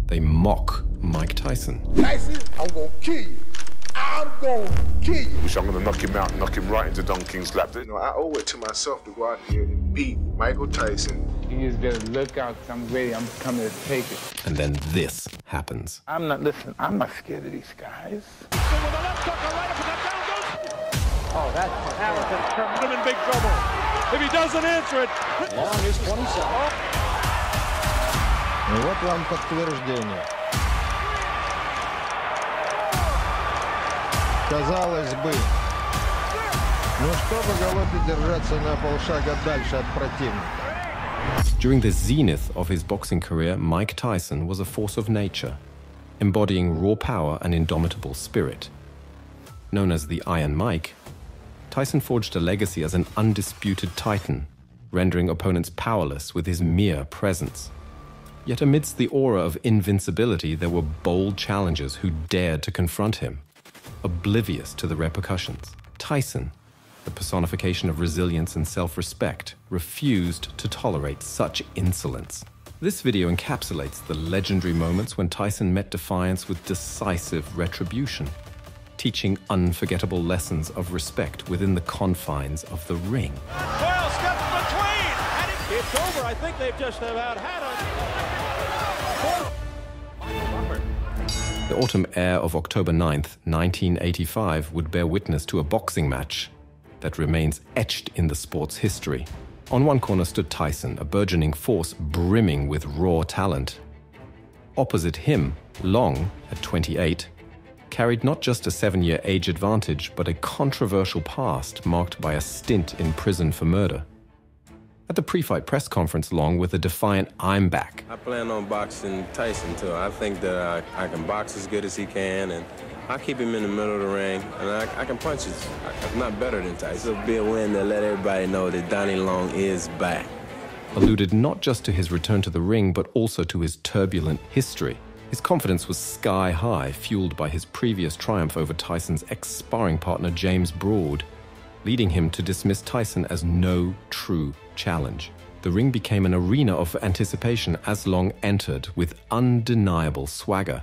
They mock Mike Tyson. Tyson, I'm gonna kill you. I'm gonna kill you. Which I'm gonna knock him out, knock him right into Don King's lap. You know, I owe it to myself to go out here and beat Michael Tyson. You just better look out, 'cause I'm ready. I'm coming to take it. And then this happens. I'm not scared of these guys. Oh, that was in big trouble. If he doesn't answer it. Long is 27. Ну вот вам подтверждение. Казалось бы, ну чтобы Голоте держаться на полшага дальше от противника. During the zenith of his boxing career, Mike Tyson was a force of nature, embodying raw power and indomitable spirit. Known as the Iron Mike, Tyson forged a legacy as an undisputed titan, rendering opponents powerless with his mere presence. Yet amidst the aura of invincibility, there were bold challengers who dared to confront him, oblivious to the repercussions. Tyson, the personification of resilience and self-respect, refused to tolerate such insolence. This video encapsulates the legendary moments when Tyson met defiance with decisive retribution, teaching unforgettable lessons of respect within the confines of the ring. Well, steps between, and it's over. I think they've just about had it. The autumn air of October 9th, 1985 would bear witness to a boxing match that remains etched in the sport's history. On one corner stood Tyson, a burgeoning force brimming with raw talent. Opposite him, Long, at 28, carried not just a 7-year age advantage, but a controversial past marked by a stint in prison for murder. At the Prefight press conference, Long with a defiant "I'm back." I plan on boxing Tyson too. I think that I can box as good as he can, and I'll keep him in the middle of the ring, and I can punch it. I'm not better than Tyson. It'll be a win to let everybody know that Donnie Long is back. Alluded not just to his return to the ring, but also to his turbulent history. His confidence was sky high, fueled by his previous triumph over Tyson's ex-sparring partner James Broad, leading him to dismiss Tyson as no true challenge. The ring became an arena of anticipation as Long entered with undeniable swagger.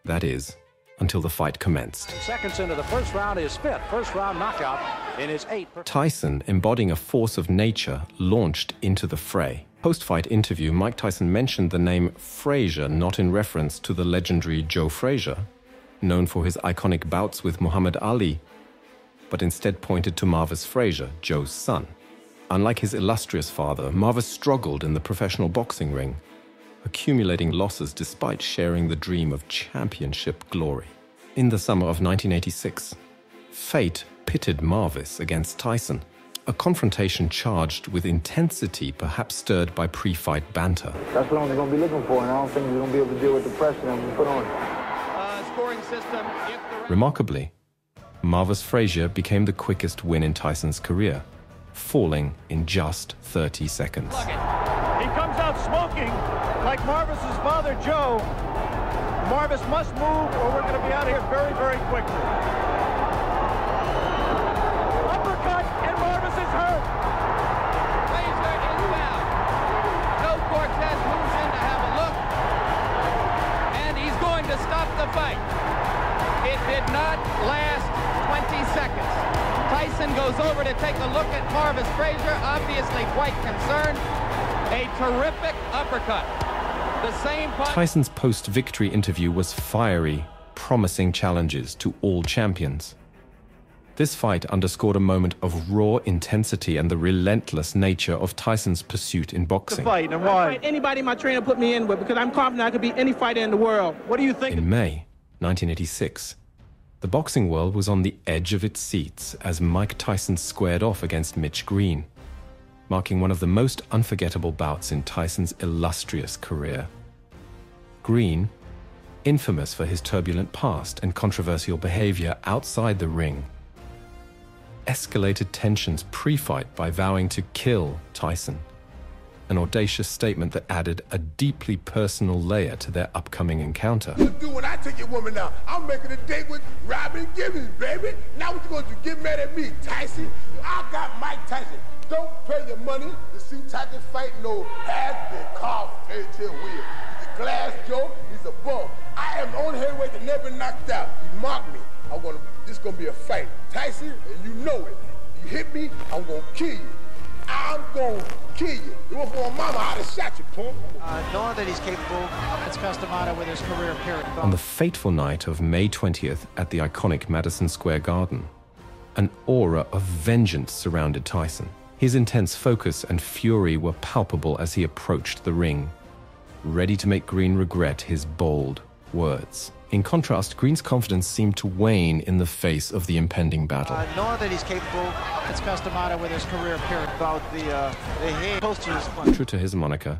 That is, until the fight commenced. Seconds into the first round, his fifth first-round knockout in his 8th. Tyson, embodying a force of nature, launched into the fray. Post-fight interview, Mike Tyson mentioned the name Frasier not in reference to the legendary Joe Frazier, known for his iconic bouts with Muhammad Ali, but instead pointed to Marvis Frasier, Joe's son. Unlike his illustrious father, Marvis struggled in the professional boxing ring, accumulating losses despite sharing the dream of championship glory. In the summer of 1986, fate pitted Marvis against Tyson, a confrontation charged with intensity perhaps stirred by pre-fight banter. That's what I'm going to be looking for, and I don't think we're going to be able to deal with the pressure that we put on. Scoring system. Remarkably, Marvis Frasier became the quickest win in Tyson's career, falling in just 30 seconds. He comes out smoking like Marvis's father, Joe. Marvis must move or we're going to be out of here very, very quickly. Uppercut, and Marvis is hurt. Frazier is down. Joe Cortez moves in to have a look, and he's going to stop the fight. It did not last 20 seconds. Tyson goes over to take a look at Marvis Frasier, obviously quite concerned. A terrific uppercut. The same punch. Tyson's post-victory interview was fiery, promising challenges to all champions. This fight underscored a moment of raw intensity and the relentless nature of Tyson's pursuit in boxing. The fight, and why? Anybody my trainer put me in with, because I'm confident I could beat any fighter in the world. What do you think? In May 1986, the boxing world was on the edge of its seats as Mike Tyson squared off against Mitch Green, marking one of the most unforgettable bouts in Tyson's illustrious career. Green, infamous for his turbulent past and controversial behavior outside the ring, escalated tensions pre-fight by vowing to kill Tyson, an audacious statement that added a deeply personal layer to their upcoming encounter. What you do when I take your woman now? I'm making a date with Robin Gibbons, baby. Now what you going to do? Get mad at me, Tyson? I got Mike Tyson. Don't pay your money to see Tyson fight no has-been carved fairy tale wheel. He's a glass joke. He's a the bum. I am the only heavyweight that never been knocked out. You mock me. This is gonna be a fight. Tyson, and you know it. You hit me, I'm gonna kill you. I'm gonna kill you. It was for my mama, I'd have shot you, punk. Knowing that he's capable, it's customado with his career period. On the fateful night of May 20th at the iconic Madison Square Garden, an aura of vengeance surrounded Tyson. His intense focus and fury were palpable as he approached the ring, ready to make Green regret his bold words. In contrast, Green's confidence seemed to wane in the face of the impending battle. Knowing that he's capable, it's customado with his career period. About the head close to his punch. True to his moniker,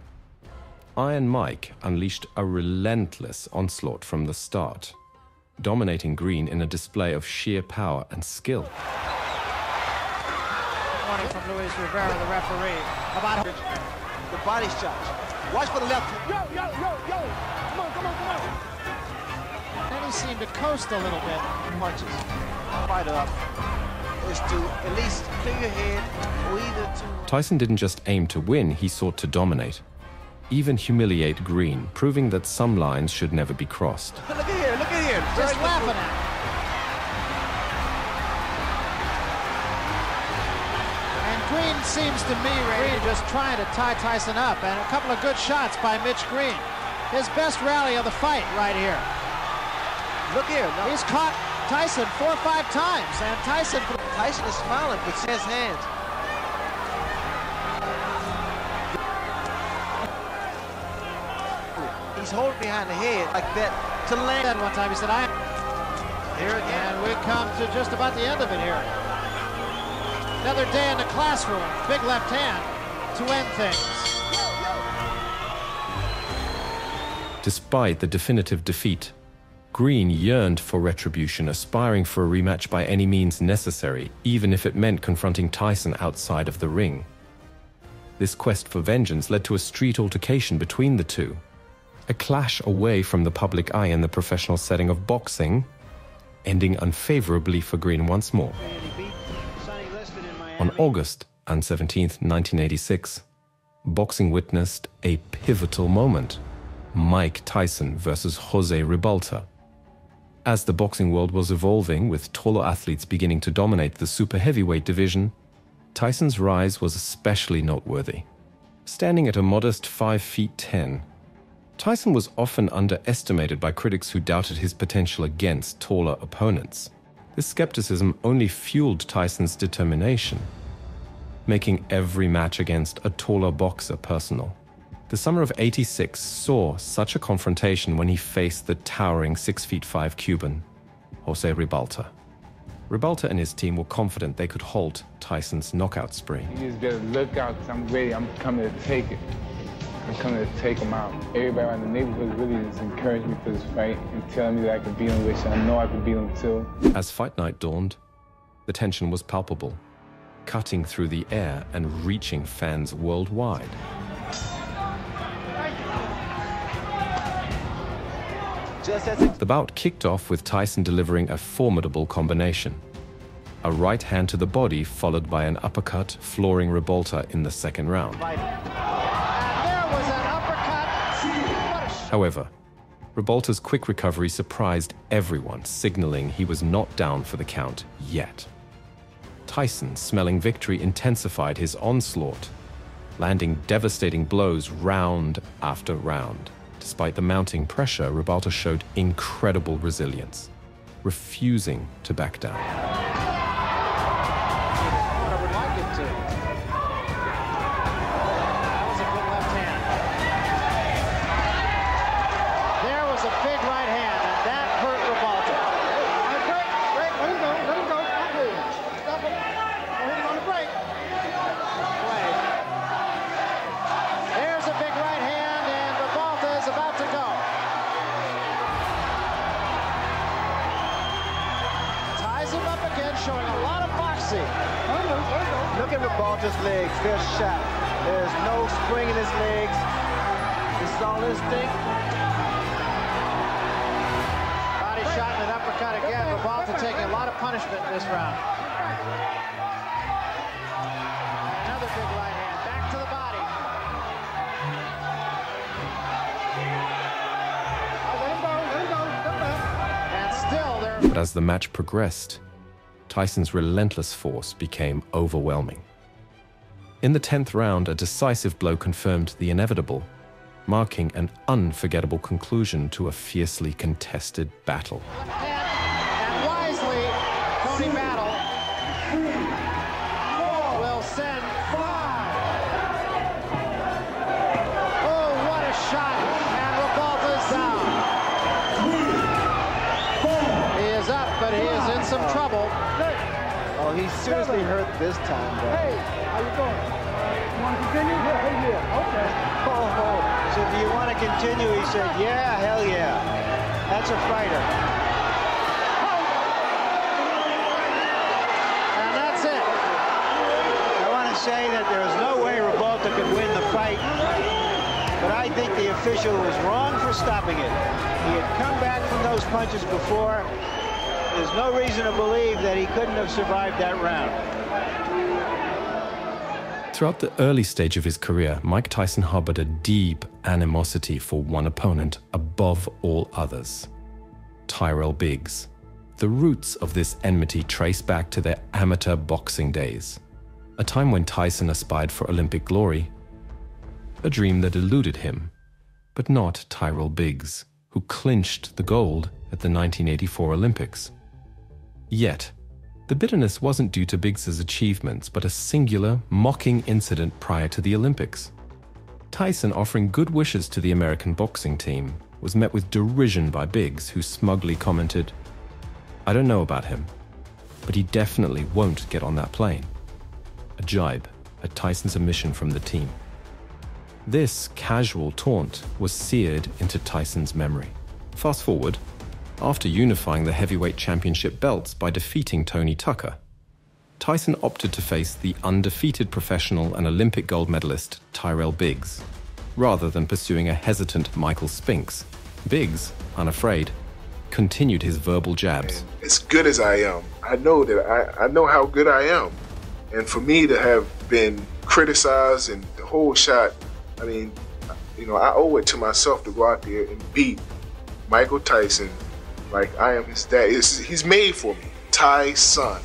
Iron Mike unleashed a relentless onslaught from the start, dominating Green in a display of sheer power and skill. Warning from Luis Rivera, the referee, about the body shot. Watch for the left. Yo! Come on! Then he seemed to coast a little bit. Punches. Fight up is to at least clear your head, or either to... Tyson didn't just aim to win, he sought to dominate, even humiliate Green, proving that some lines should never be crossed. Look at here. Just laughing at him. And Green seems to me, Ray, just trying to tie Tyson up, and a couple of good shots by Mitch Green. His best rally of the fight right here. Look here. No. He's caught Tyson 4 or 5 times, and Tyson is smiling with his hands. He's holding behind the head like that to land. That one time he said, Here again. And we come to just about the end of it here. Another day in the classroom. Big left hand to end things. Despite the definitive defeat, Green yearned for retribution, aspiring for a rematch by any means necessary, even if it meant confronting Tyson outside of the ring. This quest for vengeance led to a street altercation between the two, a clash away from the public eye in the professional setting of boxing, ending unfavorably for Green once more. On August 17, 1986, boxing witnessed a pivotal moment: Mike Tyson versus Jose Ribalta. As the boxing world was evolving, with taller athletes beginning to dominate the super heavyweight division, Tyson's rise was especially noteworthy. Standing at a modest 5'10", Tyson was often underestimated by critics who doubted his potential against taller opponents. This skepticism only fueled Tyson's determination, making every match against a taller boxer personal. The summer of '86 saw such a confrontation when he faced the towering 6'5" Cuban, Jose Ribalta. Ribalta and his team were confident they could halt Tyson's knockout spree. You just gotta look out, 'cause I'm ready. I'm coming to take it. I'm coming to take him out. Everybody around the neighborhood really just encouraged me for this fight and telling me that I could beat him, which I know I could beat him too. As fight night dawned, the tension was palpable, cutting through the air and reaching fans worldwide. The bout kicked off with Tyson delivering a formidable combination: a right hand to the body followed by an uppercut, flooring Ribalta in the second round. However, Ribalta's quick recovery surprised everyone, signaling he was not down for the count yet. Tyson, smelling victory, intensified his onslaught, landing devastating blows round after round. Despite the mounting pressure, Ribalta showed incredible resilience, refusing to back down. I would like it to. That was a good left hand. There was a big right hand, and that hurt Ribalta. Break, let him go. Stop him. Don't hit him on the break. Right. There's a big right hand, and Ribalta is about to go. Ties him up again, showing a lot of boxing. Look at Ribalta's legs. They're shot. There's no spring in his legs. This is all instinct. Body shot and an uppercut again. Ribalta taking a lot of punishment in this round. Another big right hand. Back to the body. But as the match progressed, Tyson's relentless force became overwhelming. In the 10th round, a decisive blow confirmed the inevitable, marking an unforgettable conclusion to a fiercely contested battle. And wisely, Tony Battle will send 5. Oh, what a shot! And Revolta's down. He is up, but he is in some trouble. Oh, he's seriously hurt this time, though. Hey, how you doing? You want to continue? Yeah, okay. Oh, so do you want to continue? He said, yeah, hell yeah. That's a fighter. And that's it. I want to say that there's no way Revolta could win the fight, but I think the official was wrong for stopping it. He had come back from those punches before. There's no reason to believe that he couldn't have survived that round. Throughout the early stage of his career, Mike Tyson harbored a deep animosity for one opponent above all others: Tyrell Biggs. The roots of this enmity trace back to their amateur boxing days, a time when Tyson aspired for Olympic glory, a dream that eluded him, but not Tyrell Biggs, who clinched the gold at the 1984 Olympics. Yet, the bitterness wasn't due to Biggs's achievements, but a singular, mocking incident prior to the Olympics. Tyson, offering good wishes to the American boxing team, was met with derision by Biggs, who smugly commented, "I don't know about him, but he definitely won't get on that plane." A jibe at Tyson's omission from the team. This casual taunt was seared into Tyson's memory. Fast forward, after unifying the heavyweight championship belts by defeating Tony Tucker, Tyson opted to face the undefeated professional and Olympic gold medalist Tyrell Biggs, rather than pursuing a hesitant Michael Spinks. Biggs, unafraid, continued his verbal jabs. And as good as I am, I know that I know how good I am. And for me to have been criticized and the whole shot, I mean, you know, I owe it to myself to go out there and beat Michael Tyson like I am his dad. He's made for me. Tyson.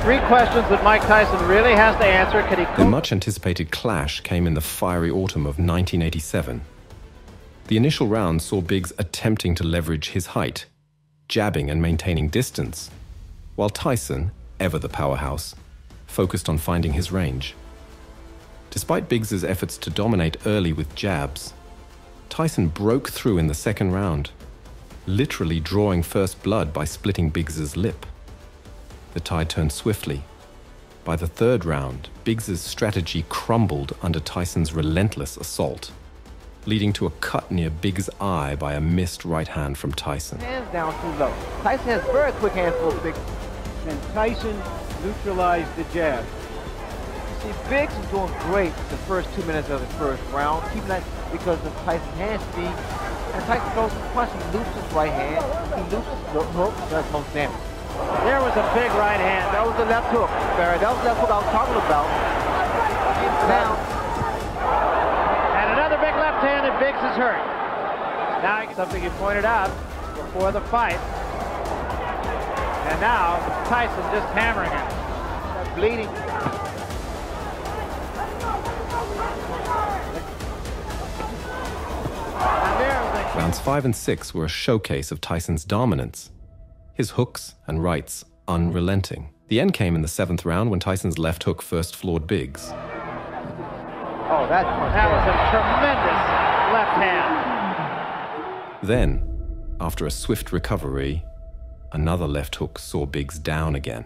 3 questions that Mike Tyson really has to answer. Could he? The much-anticipated clash came in the fiery autumn of 1987. The initial round saw Biggs attempting to leverage his height, jabbing and maintaining distance, while Tyson, ever the powerhouse, focused on finding his range. Despite Biggs's efforts to dominate early with jabs, Tyson broke through in the second round, literally drawing first blood by splitting Biggs's lip. The tide turned swiftly. By the third round, Biggs's strategy crumbled under Tyson's relentless assault, leading to a cut near Biggs' eye by a missed right hand from Tyson. Hands down too low. Tyson has very quick hands for Biggs. And Tyson neutralized the jab. See, Biggs is doing great the first 2 minutes of the first round, keeping that because of Tyson's hand speed. And Tyson throws his punch, he loops his right hand, he loops the hook, does most damage. There was a big right hand. That was the left hook, Barry. That was the left hook I was talking about. Now, and another big left hand, and Biggs is hurt. Now, something you pointed out before the fight. And now, Tyson just hammering him. Bleeding. Rounds 5 and 6 were a showcase of Tyson's dominance, his hooks and rights unrelenting. The end came in the 7th round when Tyson's left hook first floored Biggs. Oh, that was a tremendous left hand. Then, after a swift recovery, another left hook saw Biggs down again.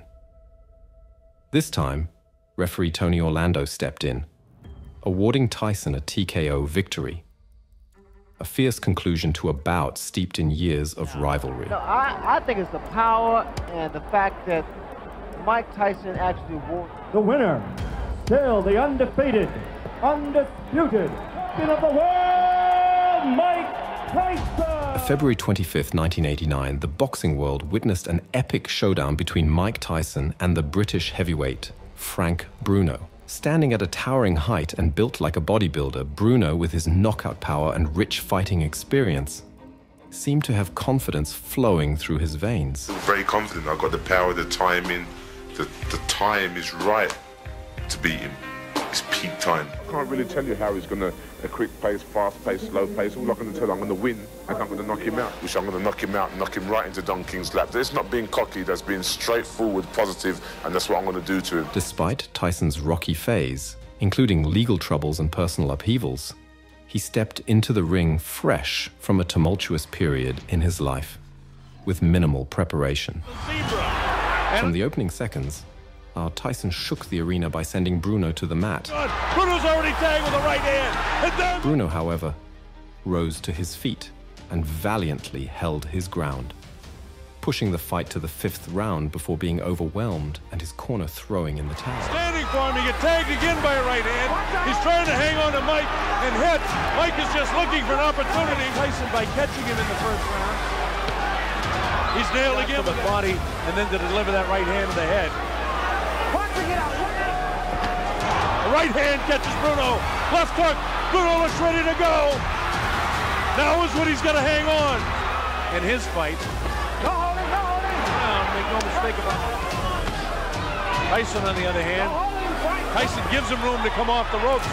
This time, referee Tony Orlando stepped in, awarding Tyson a TKO victory. A fierce conclusion to a bout steeped in years of rivalry. No, I think it's the power and the fact that Mike Tyson actually won. The winner, still the undefeated, undisputed champion of the world, Mike Tyson! February 25th, 1989, the boxing world witnessed an epic showdown between Mike Tyson and the British heavyweight, Frank Bruno. Standing at a towering height and built like a bodybuilder, Bruno, with his knockout power and rich fighting experience, seemed to have confidence flowing through his veins. Very confident. I've got the power, the timing. The time is right to beat him. It's peak time. I can't really tell you how he's going to, a quick pace, fast pace, slow pace. All I can tell you, I'm going to win and I'm going to knock him out. Which I'm going to knock him out and knock him right into Don King's lap. It's not being cocky, that's being straightforward, positive, and that's what I'm going to do to him. Despite Tyson's rocky phase, including legal troubles and personal upheavals, he stepped into the ring fresh from a tumultuous period in his life, with minimal preparation. From the opening seconds, Tyson shook the arena by sending Bruno to the mat. Bruno's already tagged with the right hand. And then Bruno, however, rose to his feet and valiantly held his ground, pushing the fight to the 5th round before being overwhelmed and his corner throwing in the towel. Standing for him, he gets tagged again by a right hand. He's trying to hang on to Mike and hit. Mike is just looking for an opportunity. Tyson by catching him in the 1st round. He's nailed again with the body and then to deliver that right hand to the head. The right hand catches Bruno. Left hook. Bruno looks ready to go. Now is when he's got to hang on. In his fight. Make no mistake about it. Tyson, on the other hand, Tyson gives him room to come off the ropes.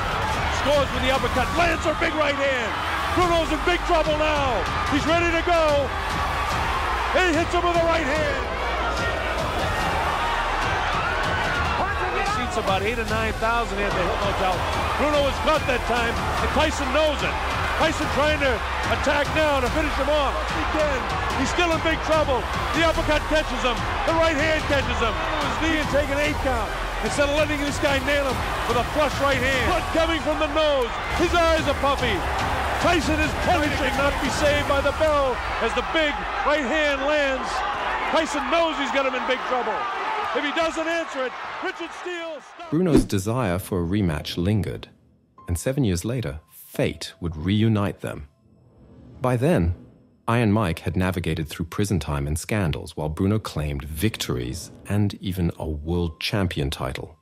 Scores with the uppercut. Lands a big right hand. Bruno's in big trouble now. He's ready to go. He hits him with a right hand. He seats about 8,000 or 9,000 at the Hilton Hotel. Bruno was caught that time, and Tyson knows it. Tyson trying to attack now to finish him off. Again, he's still in big trouble. The uppercut catches him. The right hand catches him. His knee and take an 8 count. Instead of letting this guy nail him with a flush right hand. Blood coming from the nose. His eyes are puffy. Tyson is punishing, not be saved by the bell as the big right hand lands. Tyson knows he's got him in big trouble. If he doesn't answer it, Richard Steele... Bruno's desire for a rematch lingered, and 7 years later, fate would reunite them. By then, Iron Mike had navigated through prison time and scandals, while Bruno claimed victories and even a world champion title.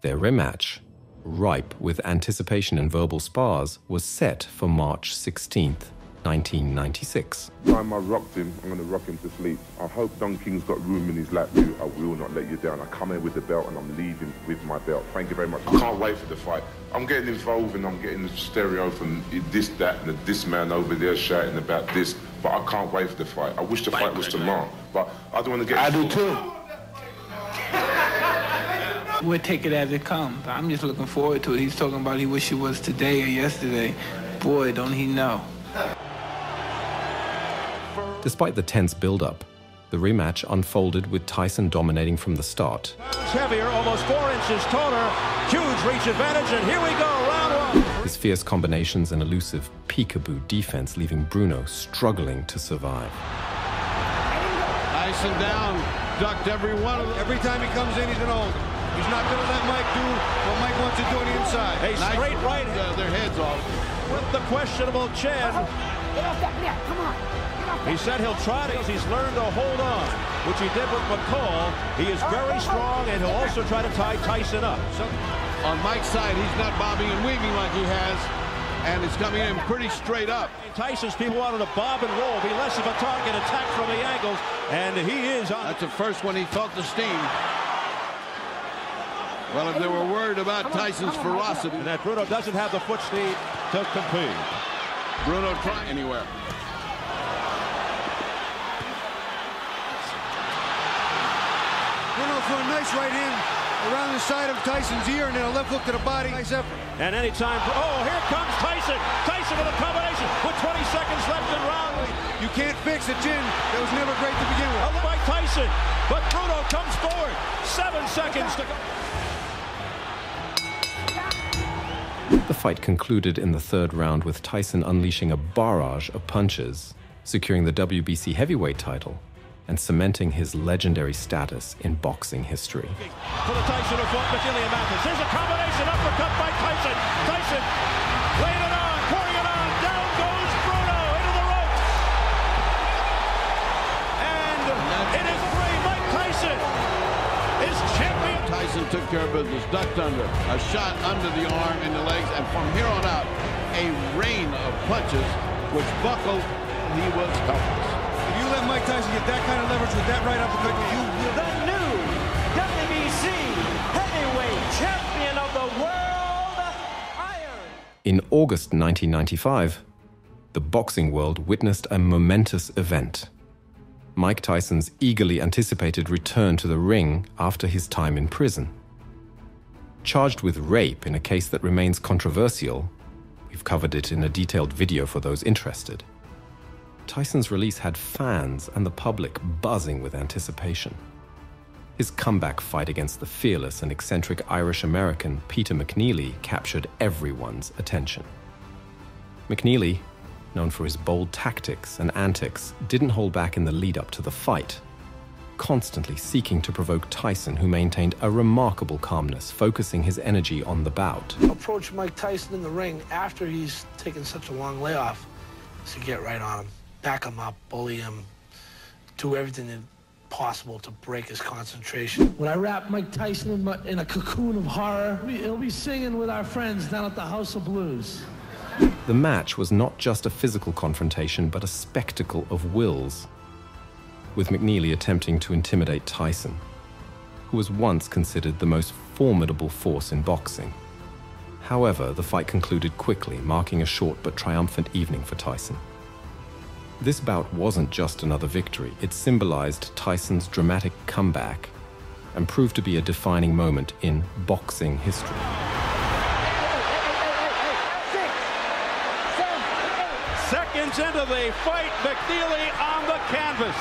Their rematch, ripe with anticipation and verbal spars, was set for March 16th, 1996. The time I rocked him, I'm going to rock him to sleep. I hope Don King's got room in his lap too. I will not let you down. I come here with the belt and I'm leaving with my belt. Thank you very much. I can't wait for the fight. I'm getting involved and I'm getting the stereo from this, that, and this man over there shouting about this, but I can't wait for the fight. I wish the fight was tomorrow, but I don't want to get... I do too. We'll take it as it comes. I'm just looking forward to it. He's talking about he wish it was today or yesterday. Boy, don't he know. Despite the tense build-up, the rematch unfolded with Tyson dominating from the start. Heavier, almost 4 inches taller, huge reach advantage, and here we go, round 1. His fierce combinations and elusive peekaboo defense leaving Bruno struggling to survive. Tyson down, ducked every one of them. Every time he comes in, he's going to hold him. He's not going to let Mike do what Mike wants to do on the inside. A straight right hand. Their heads off. With the questionable chin. He said he'll try to, he's learned to hold on, which he did with McCall. He is very strong, and he'll also try to tie Tyson up. So, on Mike's side, he's not bobbing and weaving like he has, and it's coming in pretty straight up. Tyson's people wanted to bob and roll, be less of a target attack from the angles, and he is on. That's the first one he felt the steam. Well, if they were worried about Tyson's ferocity. And that Bruno doesn't have the foot speed to compete. Bruno trying anywhere. Bruno for a nice right hand around the side of Tyson's ear and then a left hook to the body. Nice effort. And anytime, oh, here comes Tyson. Tyson with a combination with 20 seconds left in round. You can't fix a chin that was never great to begin with. By Tyson, but Bruno comes forward. 7 seconds to go. The fight concluded in the 3rd round with Tyson unleashing a barrage of punches, securing the WBC heavyweight title and cementing his legendary status in boxing history. For the Tyson who fought McNeely and Mathis. There's a combination uppercut by Tyson. Tyson laying it on, pouring it on. Down goes Bruno into the ropes. And it is free. Mike Tyson is champion. Tyson took care of business, ducked under, a shot under the arm and the legs, and from here on out, a rain of punches which buckled he was helpless. If you let Mike Tyson get that kind of leverage with that right uppercut, you will. The new WBC heavyweight champion of the world, Iron. In August 1995, the boxing world witnessed a momentous event. Mike Tyson's eagerly anticipated return to the ring after his time in prison. Charged with rape in a case that remains controversial, we've covered it in a detailed video for those interested, Tyson's release had fans and the public buzzing with anticipation. His comeback fight against the fearless and eccentric Irish-American Peter McNeely captured everyone's attention. McNeely, known for his bold tactics and antics, didn't hold back in the lead-up to the fight, constantly seeking to provoke Tyson, who maintained a remarkable calmness, focusing his energy on the bout. Approach Mike Tyson in the ring after he's taken such a long layoff to get right on him, back him up, bully him, do everything possible to break his concentration. When I wrap Mike Tyson in a cocoon of horror, he'll be singing with our friends down at the House of Blues. The match was not just a physical confrontation, but a spectacle of wills, with McNeely attempting to intimidate Tyson, who was once considered the most formidable force in boxing. However, the fight concluded quickly, marking a short but triumphant evening for Tyson. This bout wasn't just another victory, it symbolized Tyson's dramatic comeback and proved to be a defining moment in boxing history. Seconds into the fight, McNeely on the canvas.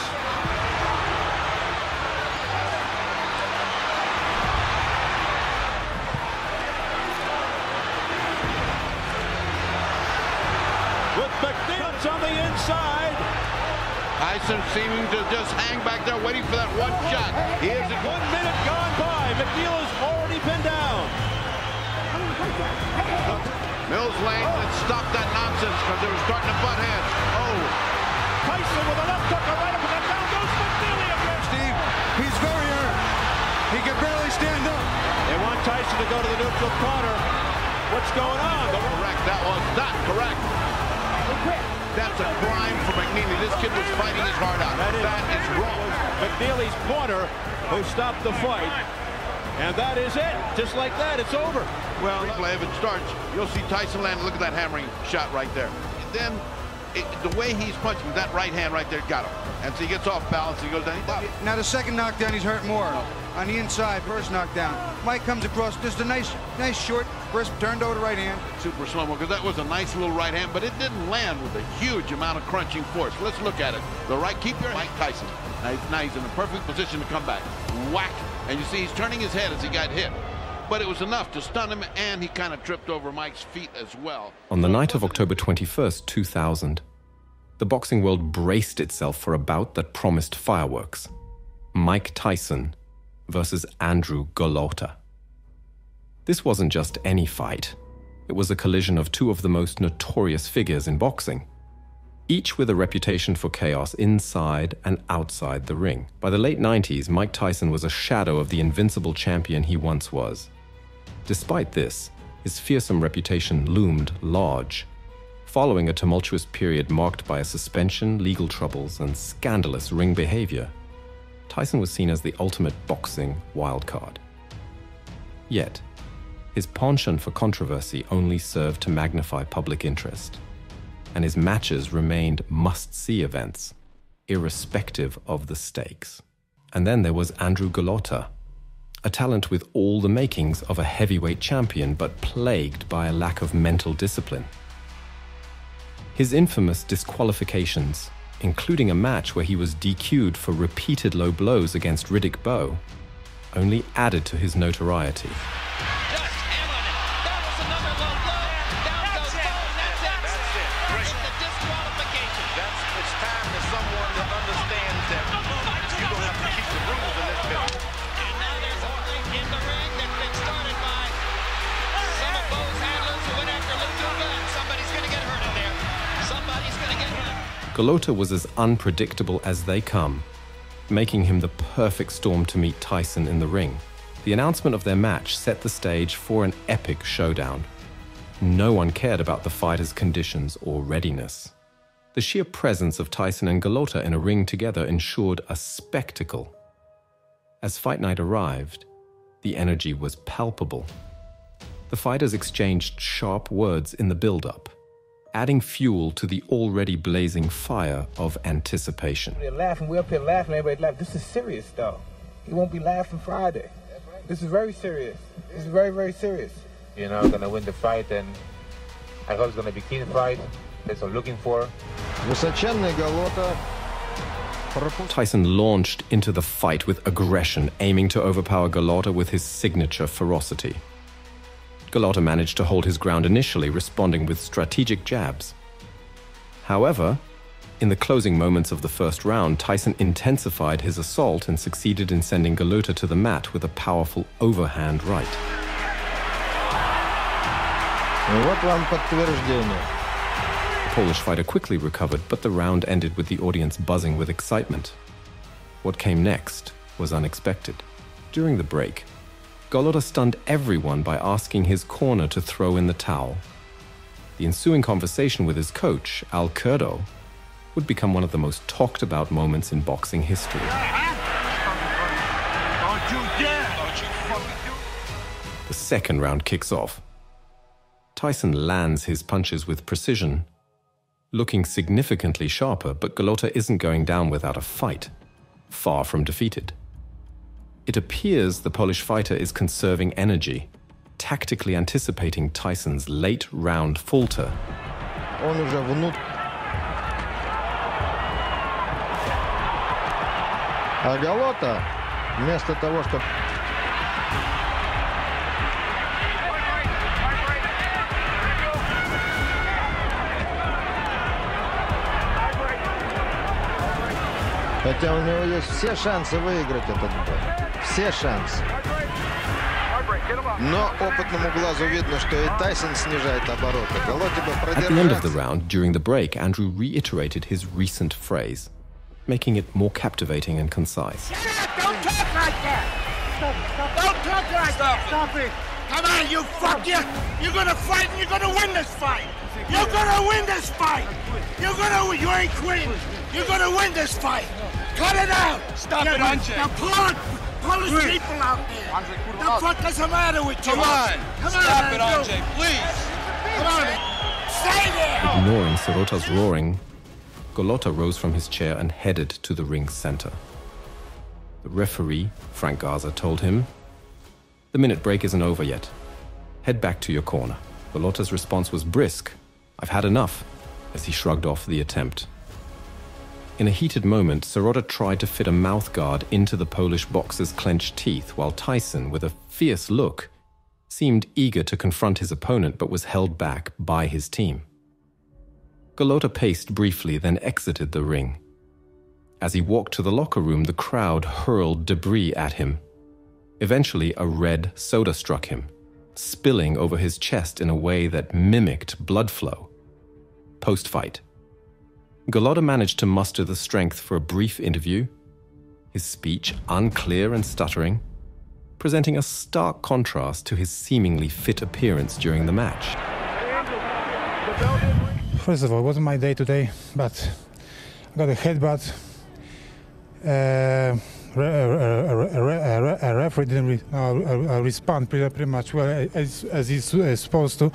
With McNeely on the inside. Tyson seeming to just hang back there waiting for that one shot. Here's 1 minute gone by. McNeely's already been down. Mills Lane had stopped that nonsense because they were starting to butt heads. Oh. Tyson with an uppercut right up, and down goes McNeely again. Steve, he's very hurt. He can barely stand up. They want Tyson to go to the neutral corner. What's going on? Correct. That was not correct. That's a crime for McNeely. This kid was fighting his heart out. That is wrong. McNeely's corner who stopped the fight. And that is it. Just like that, it's over. Well, if it starts, you'll see Tyson land. Look at that hammering shot right there. And then the way he's punching, that right hand right there got him. And so he gets off balance, he goes down. Now the second knockdown, he's hurt more. On the inside, first knockdown. Mike comes across, just a nice short, crisp, turned over the right hand. Super slow-mo, because that was a nice little right hand, but it didn't land with a huge amount of crunching force. Let's look at it. The right, keep your Mike Tyson. Now he's in a perfect position to come back. Whack. And you see he's turning his head as he got hit. But it was enough to stun him, and he kind of tripped over Mike's feet as well. On the night of October 21st, 2000, the boxing world braced itself for a bout that promised fireworks. Mike Tyson versus Andrew Golota. This wasn't just any fight. It was a collision of two of the most notorious figures in boxing, each with a reputation for chaos inside and outside the ring. By the late 90s, Mike Tyson was a shadow of the invincible champion he once was. Despite this, his fearsome reputation loomed large. Following a tumultuous period marked by a suspension, legal troubles, and scandalous ring behavior, Tyson was seen as the ultimate boxing wildcard. Yet, his penchant for controversy only served to magnify public interest, and his matches remained must-see events, irrespective of the stakes. And then there was Andrew Golota, a talent with all the makings of a heavyweight champion, but plagued by a lack of mental discipline. His infamous disqualifications, including a match where he was DQ'd for repeated low blows against Riddick Bowe, only added to his notoriety. Golota was as unpredictable as they come, making him the perfect storm to meet Tyson in the ring. The announcement of their match set the stage for an epic showdown. No one cared about the fighters' conditions or readiness. The sheer presence of Tyson and Golota in a ring together ensured a spectacle. As fight night arrived, the energy was palpable. The fighters exchanged sharp words in the build-up, adding fuel to the already blazing fire of anticipation. They're laughing, we're up here laughing, everybody laughing. This is serious, though. He won't be laughing Friday. This is very serious. This is very, very serious. You know, gonna win the fight, and I hope it's gonna be a clean fight. That's what I'm looking for. Высоченный Голота. Tyson launched into the fight with aggression, aiming to overpower Golota with his signature ferocity. Golota managed to hold his ground initially, responding with strategic jabs. However, in the closing moments of the first round, Tyson intensified his assault and succeeded in sending Golota to the mat with a powerful overhand right. Вот вам подтверждение. The Polish fighter quickly recovered, but the round ended with the audience buzzing with excitement. What came next was unexpected. During the break, Golota stunned everyone by asking his corner to throw in the towel. The ensuing conversation with his coach, Al Curdo, would become one of the most talked about moments in boxing history. Don't you dare! Don't you fucking do it! The second round kicks off. Tyson lands his punches with precision, looking significantly sharper, but Golota isn't going down without a fight, far from defeated. It appears the Polish fighter is conserving energy, tactically anticipating Tyson's late round falter. Он уже внутрь. А Голота, вместо того, чтобы... Хотя у него есть все шансы выиграть этот бой. Все шансы. Но опытному глазу видно, что и Тайсон снижает обороты. Голоте бы продержаться. At the end of the round, during the break, Andrew reiterated his recent phrase, making it more captivating and concise. Don't talk like that! Don't talk like that! Stop it! Come on, you fuck you! You're gonna fight and you're gonna win this fight! You're gonna win this fight! You ain't quitting! You're gonna win this fight! Cut it out! Stop it, Andre! Now Polish people out there! Andre, the fuck is the matter with you? Come on! Stop it, Andre, please! Come on! Stay there! Ignoring Sirota's roaring, Golota rose from his chair and headed to the ring's center. The referee, Frank Garza, told him, "The minute break isn't over yet. Head back to your corner." Golota's response was brisk. "I've had enough," as he shrugged off the attempt. In a heated moment, Sirota tried to fit a mouthguard into the Polish boxer's clenched teeth, while Tyson, with a fierce look, seemed eager to confront his opponent but was held back by his team. Golota paced briefly, then exited the ring. As he walked to the locker room, the crowd hurled debris at him. Eventually, a red soda struck him, spilling over his chest in a way that mimicked blood flow. Post-fight, Golota managed to muster the strength for a brief interview, his speech unclear and stuttering, presenting a stark contrast to his seemingly fit appearance during the match. First of all, it wasn't my day today, but I got a headbutt. A referee didn't respond pretty much well as he's supposed to.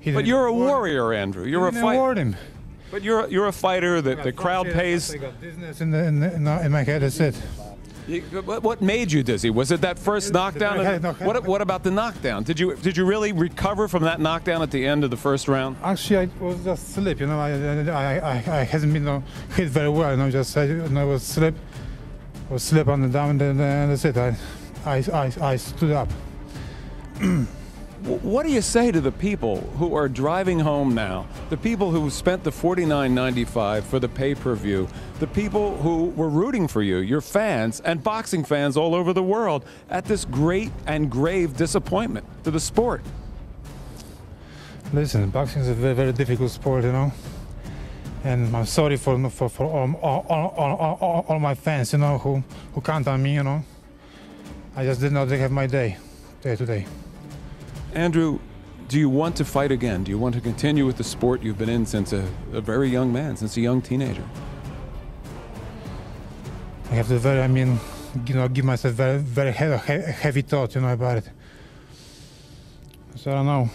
But you're a warrior, Andrew. You're a fighter. But you're a fighter that the crowd pays. I got dizziness in my head. That's it. What made you dizzy? Was it that first knockdown? What about the knockdown? Did you really recover from that knockdown at the end of the first round? Actually, I was just sleep. You know, I hasn't been hit very well. You know, just I was sleep on the down, and that's it. I stood up. What do you say to the people who are driving home now, the people who spent the $49.95 for the pay-per-view, the people who were rooting for you, your fans and boxing fans all over the world, at this great and grave disappointment to the sport? Listen, boxing is a very, very difficult sport, you know, and I'm sorry for all my fans, you know, who count on me, you know. I just did not have my day today. Andrew, Do you want to fight again? Do you want to continue with the sport you've been in since a very young man, since a young teenager? I have to give myself very heavy thought, about it. So I don't know.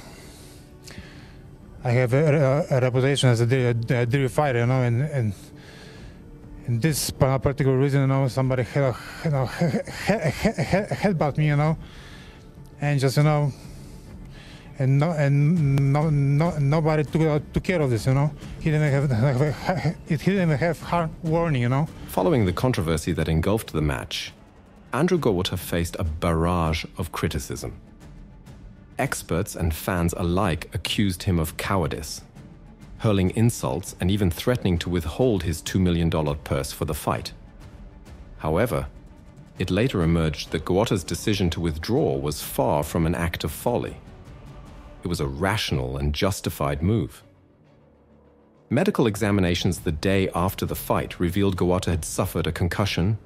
I have a reputation as a drill fighter, and in this particular reason, somebody headbutt me, and just, and nobody took care of this, He didn't have hard warning, Following the controversy that engulfed the match, Andrew Golota faced a barrage of criticism. Experts and fans alike accused him of cowardice, hurling insults and even threatening to withhold his $2 million purse for the fight. However, it later emerged that Gowota's decision to withdraw was far from an act of folly. It was a rational and justified move. Medical examinations the day after the fight revealed Golota had suffered a concussion,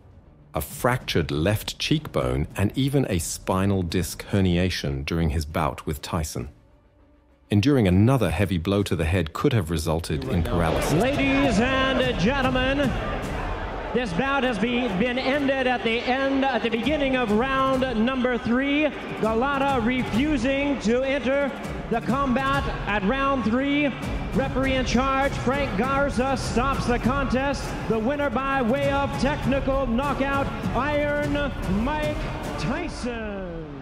a fractured left cheekbone, and even a spinal disc herniation during his bout with Tyson. Enduring another heavy blow to the head could have resulted in paralysis. Ladies and gentlemen, this bout has been ended at the beginning of round number 3. Golota refusing to enter the combat at round 3. Referee in charge, Frank Garza, stops the contest. The winner by way of technical knockout, Iron Mike Tyson.